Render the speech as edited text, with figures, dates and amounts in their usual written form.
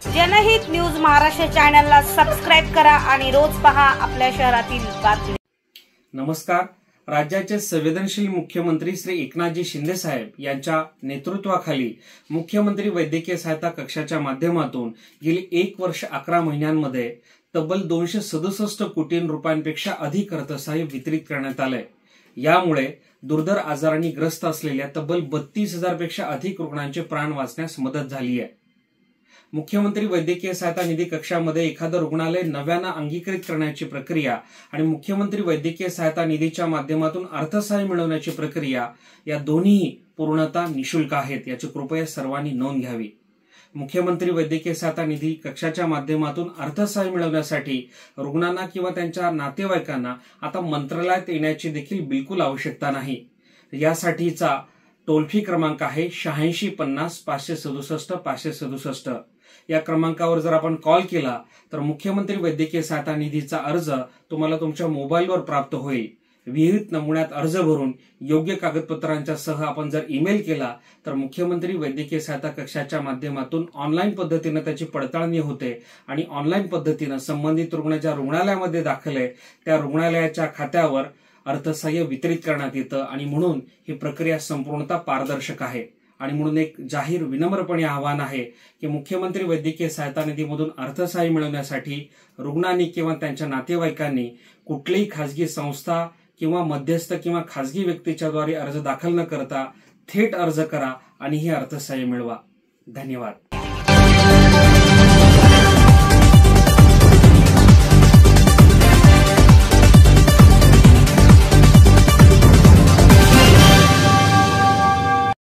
जनहित न्यूज महाराष्ट्र चॅनलला सबस्क्राइब करा आणि रोज पहा आपल्या शहरातील बातमी। नमस्कार। राज्याचे संवेदनशील मुख्यमंत्री श्री एकनाथजी शिंदे साहेब यांच्या नेतृत्वाखाली मुख्यमंत्री वैद्यकीय सहायता कक्षाच्या माध्यमातून गेली 1 वर्ष 11 महिन्यांमध्ये तब्बल 267 कोटी रुपयांपेक्षा अधिक अर्थसहाय्य वितरित करण्यात आले। यामुळे दुर्धर आजारांनी ग्रस्त असलेल्या तब्बल 32,000 पेक्षा अधिक रुग्णांचे प्राण वाचण्यास मदत झाली आहे। मुख्यमंत्री वैद्यकीय सहायता निधी कक्षामध्ये एखादं रुग्णालय नव्यानं अंगीकृत करण्याची प्रक्रिया आणि मुख्यमंत्री वैद्यकीय सहायता निधीच्या माध्यमातून अर्थसहाय्य मिळवण्याची प्रक्रिया या दोन्ही पूर्णतः निशुल्क आहेत, याची कृपया सर्वांनी नोंद घ्यावी। मुख्यमंत्री वैद्यकीय सहायता निधी कक्षाच्या माध्यमातून अर्थसहाय्य मिळवण्यासाठी रुग्णांना किंवा त्यांच्या नातेवाईकांना आता मंत्रालयात येण्याची देखील बिलकुल आवश्यकता नाही। यासाठीचा टोल फ्री क्रमांक आहे 86 50 567 567। या क्रमांकावर जर आपण कॉल केला तर मुख्यमंत्री वैद्यकीय सहायता निधीचा अर्ज तुम्हाला तुमच्या मोबाईलवर प्राप्त होईल। विहित नमुन्यात अर्ज भरून योग्य कागदपत्रांच्या सह आपण जर ईमेल केला तर मुख्यमंत्री वैद्यकीय सहायता कक्षाच्या माध्यमातून ऑनलाईन पद्धतीने त्याची पडताळणी होते आणि ऑनलाईन पद्धतीने संबंधित रुग्ण ज्या रुग्णालयामध्ये दाखल आहे त्या रुग्णालयाच्या खात्यावर अर्थसहाय्य वितरित करण्यात येतं आणि म्हणून ही प्रक्रिया संपूर्णतः पारदर्शक आहे। आणि म्हणून एक जाहीर विनम्रपणे आवाहन आहे की मुख्यमंत्री वैद्यकीय सहायता निधीमधून अर्थसहाय्य मिळवण्यासाठी रुग्णांनी किंवा त्यांच्या नातेवाईकांनी कुठलीही खासगी संस्था किंवा मध्यस्थ किंवा खासगी व्यक्तीच्या द्वारे अर्ज दाखल न करता थेट अर्ज करा आणि हे अर्थसहाय्य मिळवा। धन्यवाद।